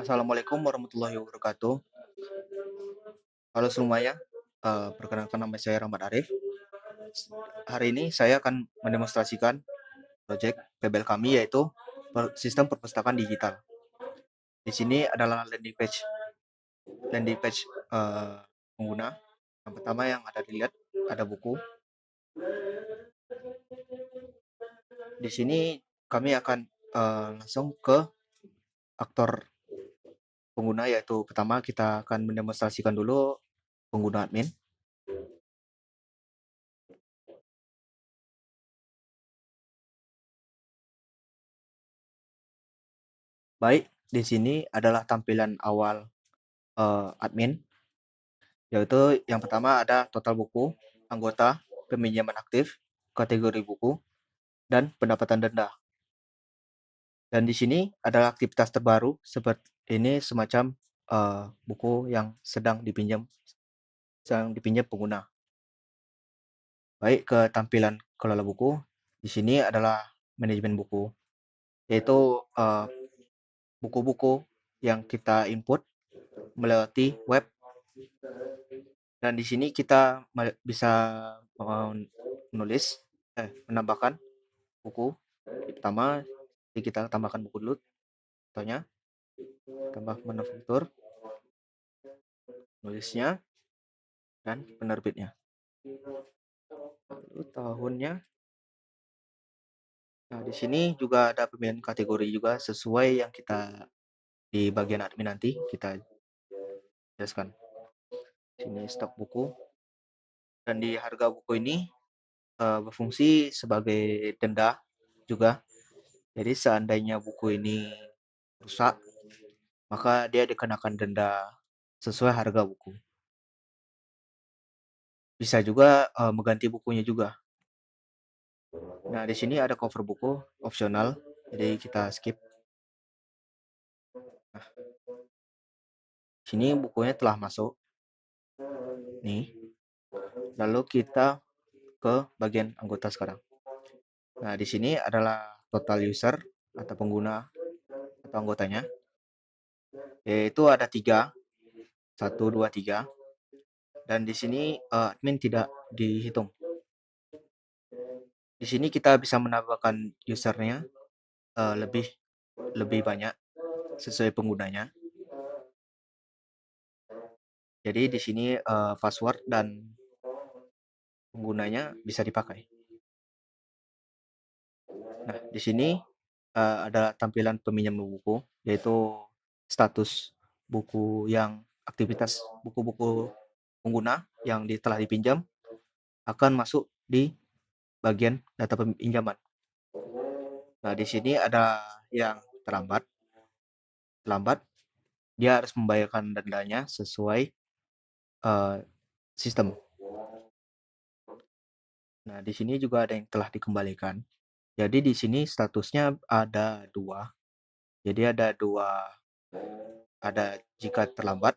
Assalamualaikum warahmatullahi wabarakatuh. Halo semuanya, perkenalkan nama saya Rahmat Arif. Hari ini saya akan mendemonstrasikan proyek PBL kami yaitu sistem perpustakaan digital. Di sini adalah landing page pengguna. Yang pertama yang ada dilihat ada buku. Di sini kami akan langsung ke aktor pengguna, yaitu pertama kita akan mendemonstrasikan dulu pengguna admin. Baik, di sini adalah tampilan awal admin, yaitu yang pertama ada total buku, anggota, peminjaman aktif, kategori buku, dan pendapatan denda. Dan di sini adalah aktivitas terbaru seperti ini, semacam buku yang sedang dipinjam pengguna. Baik, ke tampilan kelola buku. Di sini adalah manajemen buku, yaitu buku-buku yang kita input melewati web. Dan di sini kita bisa menambahkan buku. Pertama, kita tambahkan buku dulu. Contohnya, tambah manufaktur, nulisnya, dan penerbitnya. Lalu tahunnya. Nah, di sini juga ada pemilihan kategori juga sesuai yang kita di bagian admin nanti kita jelaskan. Sini stok buku. Dan di harga buku ini berfungsi sebagai denda juga. Jadi seandainya buku ini rusak, maka dia dikenakan denda sesuai harga buku. Bisa juga mengganti bukunya juga. Nah, di sini ada cover buku opsional, jadi kita skip. Nah, sini bukunya telah masuk. Nih. Lalu kita ke bagian anggota sekarang. Nah, di sini adalah total user atau pengguna atau anggotanya. Yaitu ada 3. 1, 2, 3. Dan di sini admin tidak dihitung. Di sini kita bisa menambahkan usernya lebih banyak sesuai penggunanya. Jadi di sini password dan penggunanya bisa dipakai. Nah, di sini ada tampilan peminjam buku, yaitu status buku yang aktivitas buku-buku pengguna yang telah dipinjam akan masuk di bagian data pinjaman. Nah, di sini ada yang terlambat. Dia harus membayarkan dendanya sesuai sistem. Nah, di sini juga ada yang telah dikembalikan. Jadi di sini statusnya ada 2. Jadi ada jika terlambat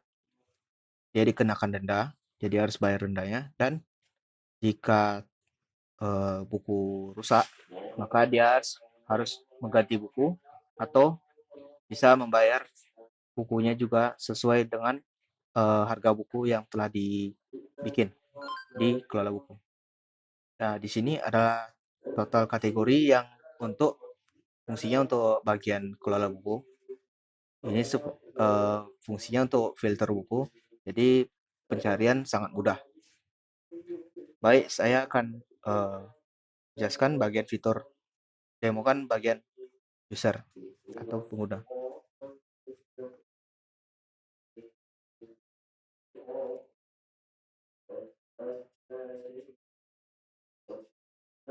dia dikenakan denda, jadi harus bayar dendanya. Dan jika buku rusak, maka dia harus mengganti buku atau bisa membayar bukunya juga sesuai dengan harga buku yang telah dibikin di kelola buku. Nah, di sini adalah total kategori yang fungsinya untuk bagian kelola buku. Ini fungsinya untuk filter buku, jadi pencarian sangat mudah. Baik, saya akan jelaskan bagian fitur, demokan bagian user atau pengguna.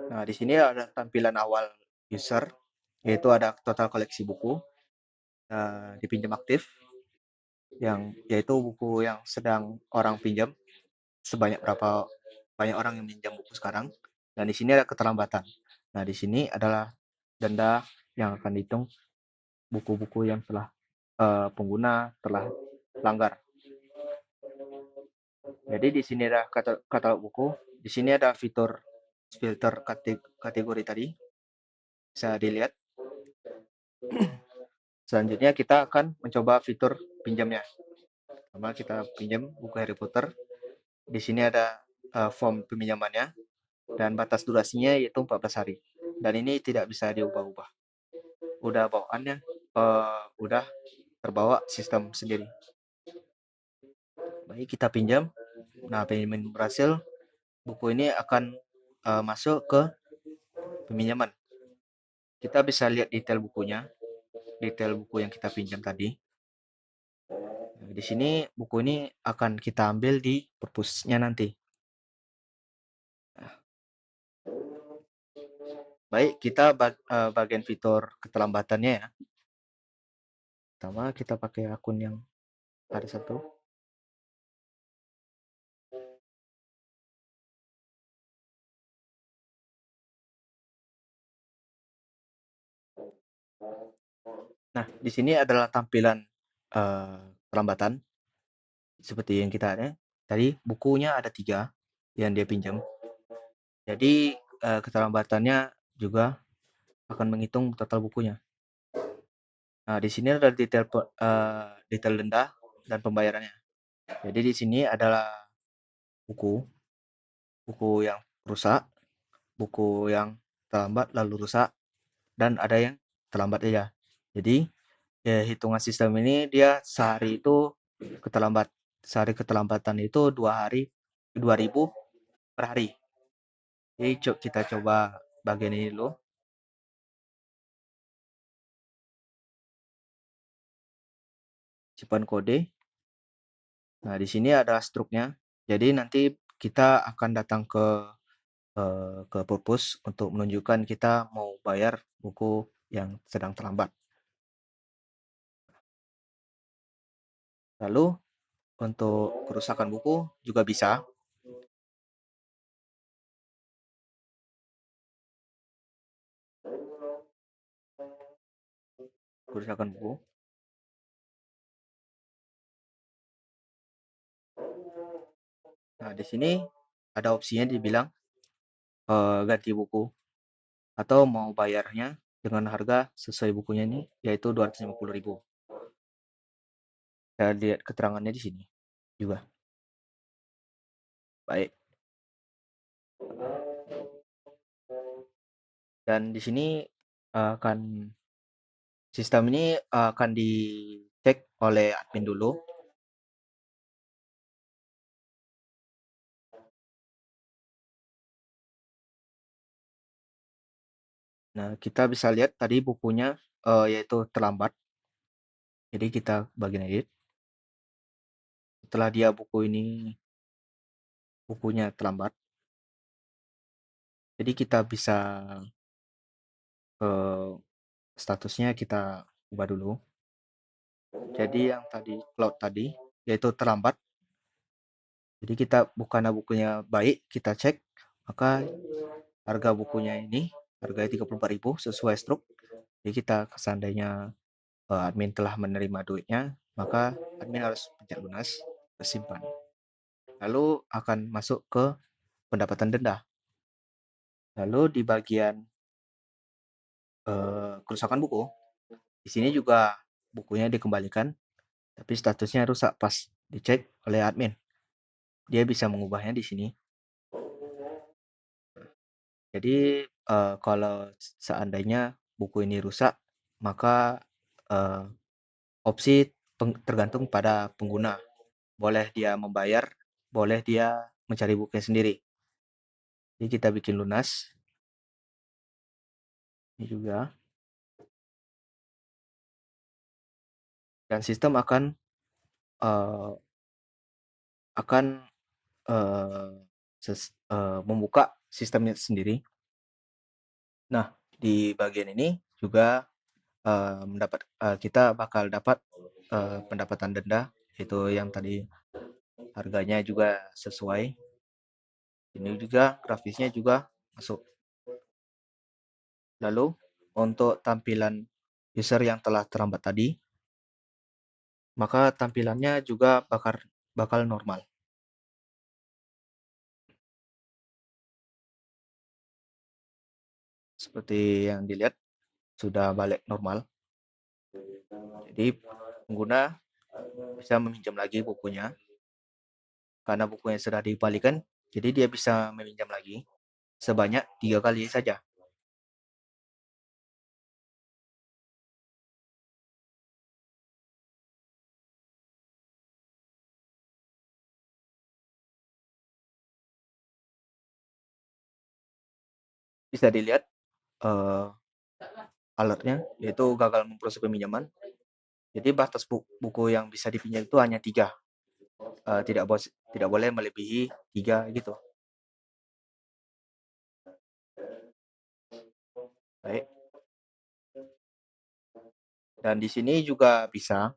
Nah, di sini ada tampilan awal user, yaitu ada total koleksi buku dipinjam aktif, yaitu buku yang sedang orang pinjam, sebanyak berapa banyak orang yang pinjam buku sekarang. Dan di sini ada keterlambatan. Nah, di sini adalah denda yang akan dihitung buku-buku yang telah pengguna telah langgar. Jadi di sini ada katalog buku. Di sini ada fitur filter kategori tadi. Bisa dilihat. Selanjutnya kita akan mencoba fitur pinjamnya. Pertama kita pinjam buku Harry Potter. Di sini ada form peminjamannya dan batas durasinya yaitu 14 hari. Dan ini tidak bisa diubah-ubah. Udah bawaannya udah terbawa sistem sendiri. Baik, kita pinjam. Nah, pinjaman berhasil, buku ini akan masuk ke peminjaman. Kita bisa lihat detail bukunya, detail buku yang kita pinjam tadi. Nah, di sini buku ini akan kita ambil di perpusnya nanti. Baik, kita bagian fitur keterlambatannya ya. Pertama kita pakai akun yang ada satu. Nah, di sini adalah tampilan keterlambatan seperti yang kita ada. Tadi bukunya ada 3 yang dia pinjam. Jadi keterlambatannya juga akan menghitung total bukunya. Nah, di sini ada detail denda dan pembayarannya. Jadi di sini adalah buku, buku yang rusak, buku yang terlambat lalu rusak, dan ada yang terlambat aja. Jadi ya, hitungan sistem ini dia sehari itu keterlambat. Sehari keterlambatan itu 2 hari, 2.000 per hari. Jadi kita coba bagian ini dulu. Simpan kode. Nah, di sini ada struknya. Jadi nanti kita akan datang ke purpose untuk menunjukkan kita mau bayar buku yang sedang terlambat. Lalu untuk kerusakan buku juga bisa. Kerusakan buku. Nah, di sini ada opsinya dibilang ganti buku atau mau bayarnya dengan harga sesuai bukunya ini yaitu 250.000. Saya lihat keterangannya di sini juga. Baik. Dan di sini akan sistem ini akan dicek oleh admin dulu. Nah, kita bisa lihat tadi bukunya yaitu terlambat. Jadi kita bagian edit. Setelah dia bukunya terlambat. Jadi kita bisa statusnya kita ubah dulu. Jadi yang tadi cloud tadi yaitu terlambat. Jadi kita bukannya bukunya baik, kita cek maka harga bukunya ini harganya 34.000 sesuai struk. Jadi kita seandainya admin telah menerima duitnya, maka admin harus pencet lunas, simpan. Lalu akan masuk ke pendapatan denda. Lalu di bagian kerusakan buku, di sini juga bukunya dikembalikan, tapi statusnya rusak pas dicek oleh admin. Dia bisa mengubahnya di sini. Jadi kalau seandainya buku ini rusak, maka opsi tergantung pada pengguna. Boleh dia membayar, boleh dia mencari bukunya sendiri. Jadi kita bikin lunas. Ini juga. Dan sistem uh, akan uh, membuka sistemnya sendiri. Nah, di bagian ini juga kita bakal dapat pendapatan denda, itu yang tadi harganya juga sesuai. Ini juga grafisnya juga masuk. Lalu untuk tampilan user yang telah terlambat tadi, maka tampilannya juga bakal normal. Seperti yang dilihat sudah balik normal. Jadi pengguna bisa meminjam lagi bukunya karena bukunya sudah dikembalikan, jadi dia bisa meminjam lagi sebanyak 3 kali saja. Bisa dilihat eh, alertnya, yaitu gagal memproses peminjaman. Jadi batas buku yang bisa dipinjam itu hanya 3. Tidak boleh melebihi 3 gitu. Baik. Dan di sini juga bisa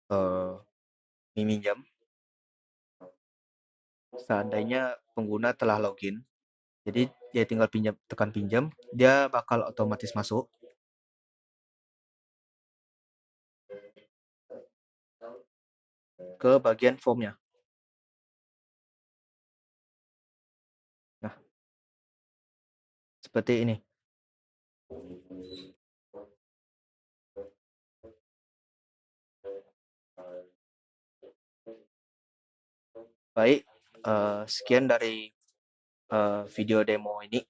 eh, meminjam seandainya pengguna telah login. Jadi dia tinggal tekan pinjam, dia bakal otomatis masuk ke bagian formnya. Nah, seperti ini. Baik, sekian dari video demo ini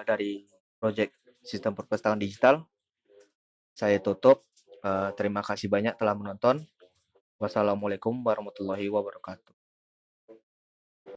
dari project sistem perpustakaan digital. Saya tutup. Terima kasih banyak telah menonton. Wassalamualaikum warahmatullahi wabarakatuh.